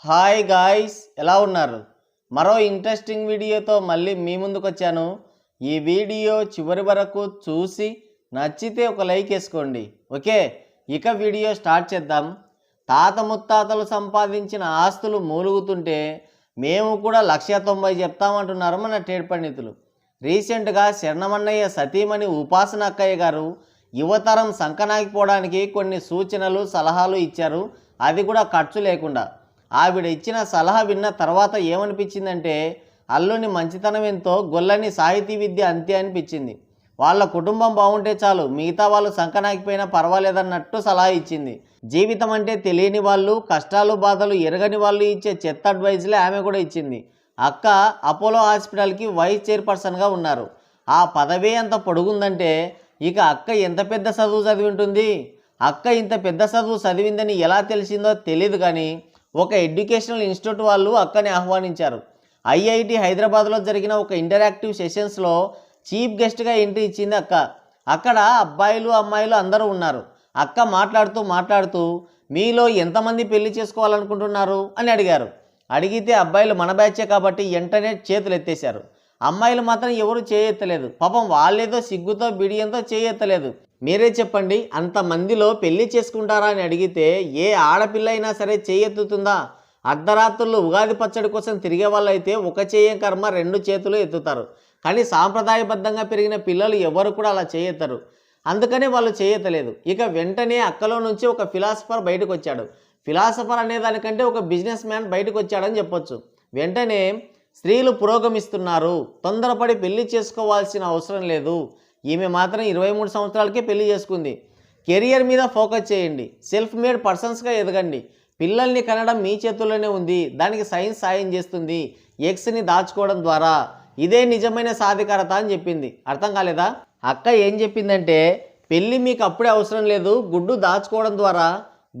Hi guys, ఎలా ఉన్నారు? మరో ఇంట్రెస్టింగ్ వీడియోతో మళ్ళీ మీ ముందుకు వచ్చాను. ఈ వీడియో చివరి వరకు చూసి నచ్చితే ఒక లైక్ వేసుకోండి. ఓకే, ఇక వీడియో స్టార్ట్ చేద్దాం. తాత ముత్తాతలు సంపాదించిన ఆస్తులు మూలుగుతుంటే మేము కూడా 190 చెప్తామంటున్నారు మన ట్రేడ్ పండితులు. రీసెంట్గా శరణమన్నయ్య సతీమణి ఉపాసన అక్కయ్య గారు యువతరం సంకనాగిపోవడానికి కొన్ని సూచనలు సలహాలు ఇచ్చారు, అది కూడా ఖర్చు లేకుండా. ఆవిడ ఇచ్చిన సలహా విన్న తర్వాత ఏమనిపించిందంటే అల్లుని మంచితనం ఎంతో, గొల్లని సాహితీ విద్య అంతే అనిపించింది. వాళ్ళ కుటుంబం బాగుంటే చాలు, మిగతా వాళ్ళు సంకనాగిపోయినా పర్వాలేదన్నట్టు సలహా ఇచ్చింది. జీవితం అంటే తెలియని వాళ్ళు, కష్టాలు బాధలు ఎరగని వాళ్ళు ఇచ్చే చెత్త అడ్వైజ్లే ఆమె కూడా ఇచ్చింది. అక్క అపోలో హాస్పిటల్కి వైస్ చైర్పర్సన్గా ఉన్నారు. ఆ పదవే అంత పొడుగుందంటే ఇక అక్క ఎంత పెద్ద చదువు చదివి ఉంటుంది. అక్క ఇంత పెద్ద చదువు చదివిందని ఎలా తెలిసిందో తెలియదు, కానీ ఒక ఎడ్యుకేషనల్ ఇన్స్టిట్యూట్ వాళ్ళు అక్కని ఆహ్వానించారు. ఐఐటి హైదరాబాద్లో జరిగిన ఒక ఇంటరాక్టివ్ సెషన్స్లో చీఫ్ గెస్ట్గా ఎంట్రీ ఇచ్చింది అక్క. అక్కడ అబ్బాయిలు అమ్మాయిలు అందరూ ఉన్నారు. అక్క మాట్లాడుతూ మీలో ఎంతమంది పెళ్లి చేసుకోవాలనుకుంటున్నారు అని అడిగారు. అడిగితే అబ్బాయిలు మన బ్యాచే కాబట్టి వెంటనే చేతులు ఎత్తేశారు. అమ్మాయిలు మాత్రం ఎవరు చేయెత్తలేదు. పాపం వాళ్ళేదో సిగ్గుతో బిడియంతో చేయెత్తలేదు. మీరే చెప్పండి, అంతమందిలో పెళ్లి చేసుకుంటారా అని అడిగితే ఏ ఆడపిల్ల అయినా సరే చేయెత్తుతుందా? అర్ధరాత్రులు ఉగాది పచ్చడి కోసం తిరిగే వాళ్ళు అయితే ఒక చేయం కర్మ 2 చేతులు ఎత్తుతారు. కానీ సాంప్రదాయబద్ధంగా పెరిగిన పిల్లలు ఎవరు కూడా అలా చేయెత్తరు. అందుకనే వాళ్ళు చేయెత్తలేదు. ఇక వెంటనే అక్కలో నుంచి ఒక ఫిలాసఫర్ బయటకు వచ్చాడు. ఫిలాసఫర్ అనే దానికంటే ఒక బిజినెస్ మ్యాన్ బయటకు వచ్చాడని చెప్పొచ్చు. వెంటనే స్త్రీలు పురోగమిస్తున్నారు, తొందరపడి పెళ్లి చేసుకోవాల్సిన అవసరం లేదు. ఈమె మాత్రం 23 సంవత్సరాలకే పెళ్లి చేసుకుంది. కెరియర్ మీద ఫోకస్ చేయండి, సెల్ఫ్ మేడ్ పర్సన్స్గా ఎదగండి. పిల్లల్ని కనడం మీ చేతుల్లోనే ఉంది, దానికి సైన్స్ సాయం చేస్తుంది, ఎగ్స్ని దాచుకోవడం ద్వారా. ఇదే నిజమైన సాధికారత అని చెప్పింది. అర్థం కాలేదా? అక్క ఏం చెప్పిందంటే పెళ్ళి మీకు అప్పుడే అవసరం లేదు, గుడ్డు దాచుకోవడం ద్వారా.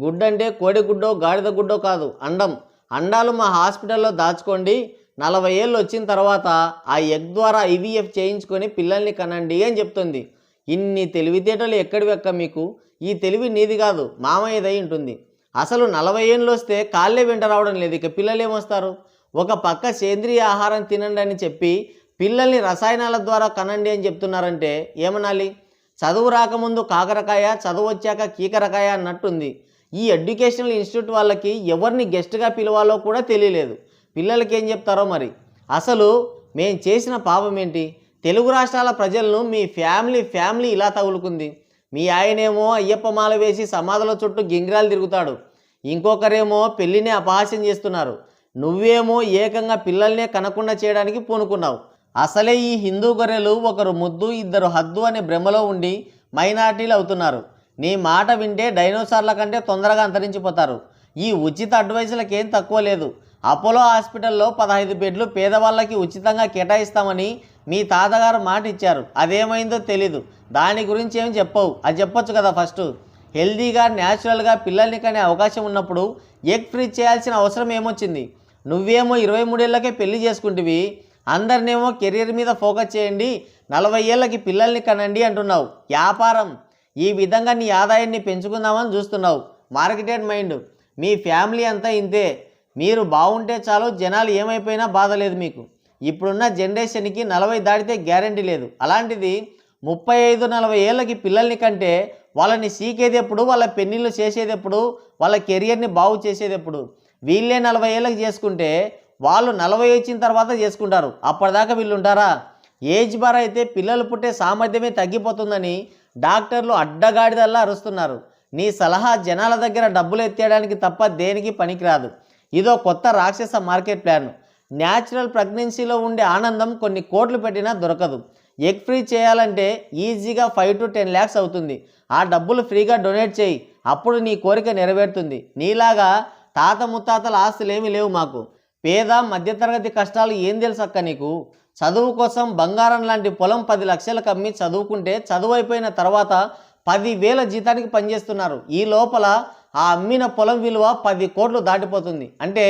గుడ్డు అంటే కోడి గుడ్డో గాడిద గుడ్డో కాదు, అండం. అండాలు మా హాస్పిటల్లో దాచుకోండి, 40 ఏళ్ళు వచ్చిన తర్వాత ఆ ఎగ్ ద్వారా ఐవీఎఫ్ చేయించుకొని పిల్లల్ని కనండి అని చెప్తుంది. ఇన్ని తెలివితేటలు ఎక్కడివి అక్క మీకు? ఈ తెలివి నీది కాదు, మామయ్యదై ఉంటుంది. అసలు 40 ఏళ్ళు వస్తే కాళ్ళే వెంట రావడం లేదు, ఇక పిల్లలు ఏమొస్తారు? ఒక పక్క సేంద్రియ ఆహారం తినండి అని చెప్పి పిల్లల్ని రసాయనాల ద్వారా కనండి అని చెప్తున్నారంటే ఏమనాలి? చదువు రాకముందు కాకరకాయ, చదువు వచ్చాక కీకరకాయ అన్నట్టుంది. ఈ ఎడ్యుకేషనల్ ఇన్స్టిట్యూట్ వాళ్ళకి ఎవరిని గెస్ట్గా పిలవాలో కూడా తెలియలేదు. పిల్లలకి ఏం చెప్తారో మరి. అసలు మేం చేసిన పాపం ఏంటి? తెలుగు రాష్ట్రాల ప్రజలను మీ ఫ్యామిలీ ఇలా తగులుకుంది. మీ ఆయనేమో అయ్యప్ప మాల వేసి సమాధుల చుట్టూ గింగిరాలు తిరుగుతాడు, ఇంకొకరేమో పెళ్ళినే అపహాస్యం చేస్తున్నారు. నువ్వేమో ఏకంగా పిల్లల్నే కనకుండా చేయడానికి పూనుకున్నావు. అసలే ఈ హిందూ గొర్రెలు ఒకరు ముద్దు ఇద్దరు హద్దు అనే భ్రమలో ఉండి మైనారిటీలు అవుతున్నారు. నీ మాట వింటే డైనోసార్ల కంటే తొందరగా అంతరించిపోతారు. ఈ ఉచిత అడ్వైజులకేం తక్కువ లేదు. అపోలో హాస్పిటల్లో 15 బెడ్లు పేదవాళ్ళకి ఉచితంగా కేటాయిస్తామని మీ తాతగారు మాట ఇచ్చారు. అదేమైందో తెలీదు. దాని గురించి ఏం చెప్పవు, అది చెప్పొచ్చు కదా. ఫస్ట్ హెల్దీగా న్యాచురల్గా పిల్లల్ని కనే అవకాశం ఉన్నప్పుడు ఎగ్ ఫ్రీ చేయాల్సిన అవసరం ఏమొచ్చింది? నువ్వేమో 23 ఏళ్ళకే పెళ్లి చేసుకుంటువి, అందరినేమో కెరీర్ మీద ఫోకస్ చేయండి, 40 ఏళ్ళకి పిల్లల్ని కనండి అంటున్నావు. వ్యాపారం. ఈ విధంగా నీ ఆదాయాన్ని పెంచుకుందామని చూస్తున్నావు. Marketed mind. మీ ఫ్యామిలీ అంతా ఇంతే. మీరు బాగుంటే చాలు, జనాలు ఏమైపోయినా బాధ లేదు మీకు. ఇప్పుడున్న జనరేషన్కి 40 దాటితే గ్యారంటీ లేదు. అలాంటిది 35-40 ఏళ్ళకి పిల్లల్ని కంటే వాళ్ళని సీకేది ఎప్పుడు, వాళ్ళ పెళ్ళిళ్ళు చేసేది ఎప్పుడు, వాళ్ళ కెరియర్ని బాగు చేసేది ఎప్పుడు? వీళ్ళే 40 ఏళ్ళకి చేసుకుంటే వాళ్ళు 40 వచ్చిన తర్వాత చేసుకుంటారు. అప్పటిదాకా వీళ్ళు ఉంటారా? ఏజ్ బార్ అయితే పిల్లలు పుట్టే సామర్థ్యమే తగ్గిపోతుందని డాక్టర్లు అడ్డగాడిదల్లా అరుస్తున్నారు. నీ సలహా జనాల దగ్గర డబ్బులు ఎత్తేయడానికి తప్ప దేనికి పనికిరాదు. ఇదో కొత్త రాక్షస మార్కెట్ ప్లాన్. న్యాచురల్ ప్రెగ్నెన్సీలో ఉండే ఆనందం కొన్ని కోట్లు పెట్టినా దొరకదు. ఎగ్ ఫ్రీ చేయాలంటే ఈజీగా 5 to 10 lakhs అవుతుంది. ఆ డబ్బులు ఫ్రీగా డొనేట్ చేయి, అప్పుడు నీ కోరిక నెరవేరుతుంది. నీలాగా తాత ముత్తాతల ఆస్తులు ఏమీ లేవు మాకు. పేద మధ్యతరగతి కష్టాలు ఏం తెలుసు అక్క నీకు? చదువు కోసం బంగారం లాంటి పొలం 10 లక్షలకు అమ్మి చదువుకుంటే చదువు అయిపోయిన తర్వాత 10,000 జీతానికి పనిచేస్తున్నారు. ఈ లోపల ఆ అమ్మిన పొలం విలువ 10 కోట్లు దాటిపోతుంది. అంటే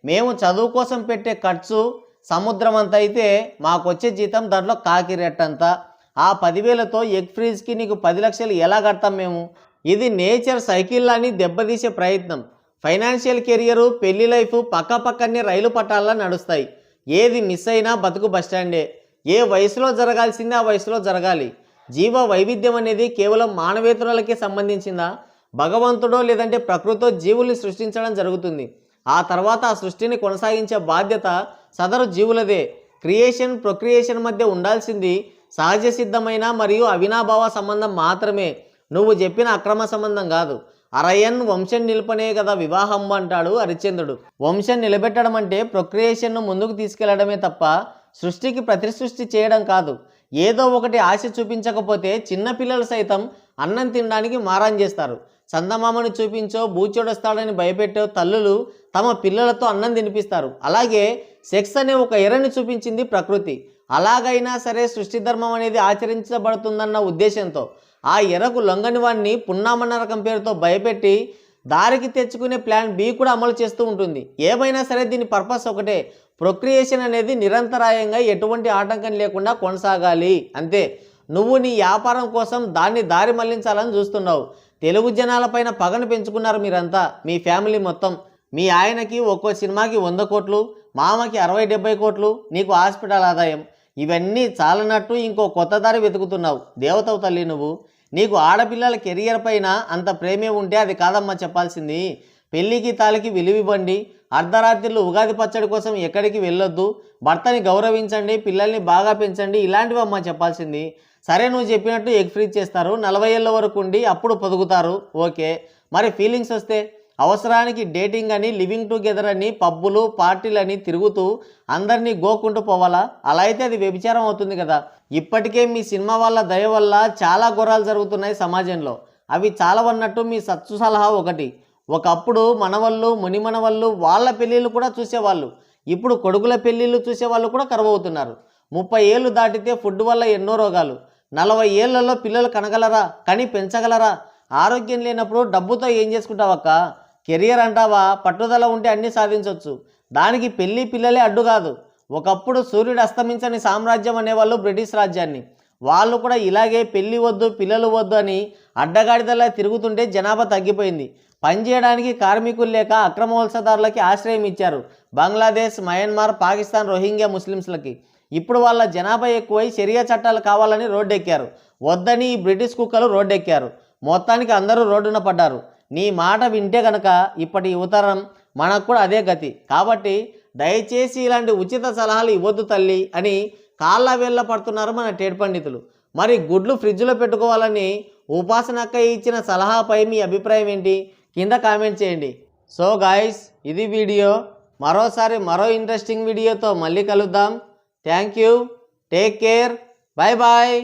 మేము చదువు కోసం పెట్టే ఖర్చు సముద్రం అంత అయితే మాకొచ్చే జీతం దాంట్లో కాకిరెట్టంత. ఆ 10,000తో ఎగ్ ఫ్రీజ్కి నీకు 10 లక్షలు ఎలా కడతాం మేము? ఇది నేచర్ సైకిల్లాని దెబ్బతీసే ప్రయత్నం. ఫైనాన్షియల్ కెరియరు, పెళ్లి లైఫ్ పక్కపక్కనే రైలు పట్టాలా నడుస్తాయి. ఏది మిస్ అయినా బతుకు బస్టాండే. ఏ వయసులో జరగాల్సిందే ఆ వయసులో జరగాలి. జీవ వైవిధ్యం అనేది కేవలం మానవేతరులకే సంబంధించిందా? భగవంతుడో లేదంటే ప్రకృతితో జీవుల్ని సృష్టించడం జరుగుతుంది. ఆ తర్వాత ఆ సృష్టిని కొనసాగించే బాధ్యత సదరు జీవులదే. క్రియేషన్ ప్రొక్రియేషన్ మధ్య ఉండాల్సింది సహజ సిద్ధమైన మరియు అవినాభావ సంబంధం మాత్రమే. నువ్వు చెప్పిన అక్రమ సంబంధం కాదు. అరయన్ వంశం నిలుపనే కదా వివాహం అంటాడు హరిశ్చంద్రుడు. వంశం నిలబెట్టడం అంటే ప్రొక్రియేషన్ను ముందుకు తీసుకెళ్లడమే తప్ప సృష్టికి ప్రతిసృష్టి చేయడం కాదు. ఏదో ఒకటి ఆశ చూపించకపోతే చిన్నపిల్లలు సైతం అన్నం తినడానికి మారాన్ చేస్తారు. చందమామను చూపించో బూచోడొస్తాడని భయపెట్టో తల్లులు తమ పిల్లలతో అన్నం తినిపిస్తారు. అలాగే సెక్స్ అనే ఒక ఎరని చూపించింది ప్రకృతి. అలాగైనా సరే సృష్టి ధర్మం అనేది ఆచరించబడుతుందన్న ఉద్దేశంతో ఆ ఎరకు లొంగని వాడిని పున్నామ నరకం పేరుతో భయపెట్టి దారికి తెచ్చుకునే ప్లాన్ బి కూడా అమలు చేస్తూ ఉంటుంది. ఏమైనా సరే దీని పర్పస్ ఒకటే, ప్రొక్రియేషన్ అనేది నిరంతరాయంగా ఎటువంటి ఆటంకం లేకుండా కొనసాగాలి అంతే. నువ్వు నీ వ్యాపారం కోసం దాన్ని దారి మళ్లించాలని చూస్తున్నావు. తెలుగు జనాలపైన పగను పెంచుకున్నారు మీరంతా, మీ ఫ్యామిలీ మొత్తం. మీ ఆయనకి ఒక్కో సినిమాకి 100 కోట్లు, మామకి 60-70 కోట్లు, నీకు హాస్పిటల్ ఆదాయం. ఇవన్నీ చాలనట్టు ఇంకో కొత్త దారి వెతుకుతున్నావు. దేవతవు తల్లి నువ్వు. నీకు ఆడపిల్లల కెరియర్ పైన అంత ప్రేమే ఉంటే అది కాదమ్మా చెప్పాల్సింది. పెళ్ళికి తాలికి విలువివ్వండి. అర్ధరాత్రులు ఉగాది పచ్చడి కోసం ఎక్కడికి వెళ్ళొద్దు. భర్తని గౌరవించండి, పిల్లల్ని బాగా పెంచండి, ఇలాంటివమ్మా చెప్పాల్సింది. సరే నువ్వు చెప్పినట్టు ఎగ్ ఫ్రీజ్ చేస్తారు, 40 ఏళ్ళ వరకు ఉండి అప్పుడు పొదుగుతారు, ఓకే. మరి ఫీలింగ్స్ వస్తే అవసరానికి డేటింగ్ అని, లివింగ్ టుగెదర్ అని, పబ్బులు పార్టీలని తిరుగుతూ అందరినీ గోకుంటూ పోవాలా? అలా అయితే అది వ్యభిచారం అవుతుంది కదా. ఇప్పటికే మీ సినిమా వాళ్ళ దయ వల్ల చాలా ఘోరాలు జరుగుతున్నాయి సమాజంలో. అవి చాలవన్నట్టు మీ సత్తు సలహా ఒకటి. ఒకప్పుడు మనవళ్ళు మునిమనవళ్ళు వాళ్ళ పెళ్ళిళ్ళు కూడా చూసేవాళ్ళు. ఇప్పుడు కొడుకుల పెళ్ళిళ్ళు చూసేవాళ్ళు కూడా కరువవుతున్నారు. 30 ఏళ్ళు దాటితే ఫుడ్ వల్ల ఎన్నో రోగాలు. 40 ఏళ్లలో పిల్లలు కనగలరా? కని పెంచగలరా? ఆరోగ్యం లేనప్పుడు డబ్బుతో ఏం చేసుకుంటావక్క? కెరియర్ అంటావా? పట్టుదల ఉంటే అన్నీ సాధించవచ్చు. దానికి పెళ్ళి పిల్లలే అడ్డు కాదు. ఒకప్పుడు సూర్యుడు అస్తమించని సామ్రాజ్యం అనేవాళ్ళు బ్రిటిష్ రాజ్యాన్ని. వాళ్ళు కూడా ఇలాగే పెళ్ళి వద్దు పిల్లలు వద్దు అని అడ్డగాడిదలా తిరుగుతుంటే జనాభా తగ్గిపోయింది. పనిచేయడానికి కార్మికులు లేక అక్రమ వలసదారులకి ఆశ్రయం ఇచ్చారు బంగ్లాదేశ్, మయన్మార్, పాకిస్తాన్ రోహింగ్యా ముస్లిమ్స్లకి. ఇప్పుడు వాళ్ళ జనాభా ఎక్కువై షరియా చట్టాలు కావాలని రోడ్డెక్కారు. వద్దని ఈ బ్రిటిష్ కుక్కలు రోడ్డెక్కారు. మొత్తానికి అందరూ రోడ్డున పడ్డారు. నీ మాట వింటే కనుక ఇప్పటి యువతరం మనకు కూడా అదే గతి. కాబట్టి దయచేసి ఇలాంటి ఉచిత సలహాలు ఇవ్వద్దు తల్లి అని కాళ్ళ వేళ్ళ పడుతున్నారు మన టేడ్ పండితులు. మరి గుడ్లు ఫ్రిడ్జ్లో పెట్టుకోవాలని ఉపాసనక్క ఇచ్చిన సలహాపై మీ అభిప్రాయం ఏంటి? కింద కామెంట్ చేయండి. సో గాయ్స్, ఇది వీడియో. మరోసారి మరో ఇంట్రెస్టింగ్ వీడియోతో మళ్ళీ కలుద్దాం. Thank you. Take care. Bye bye.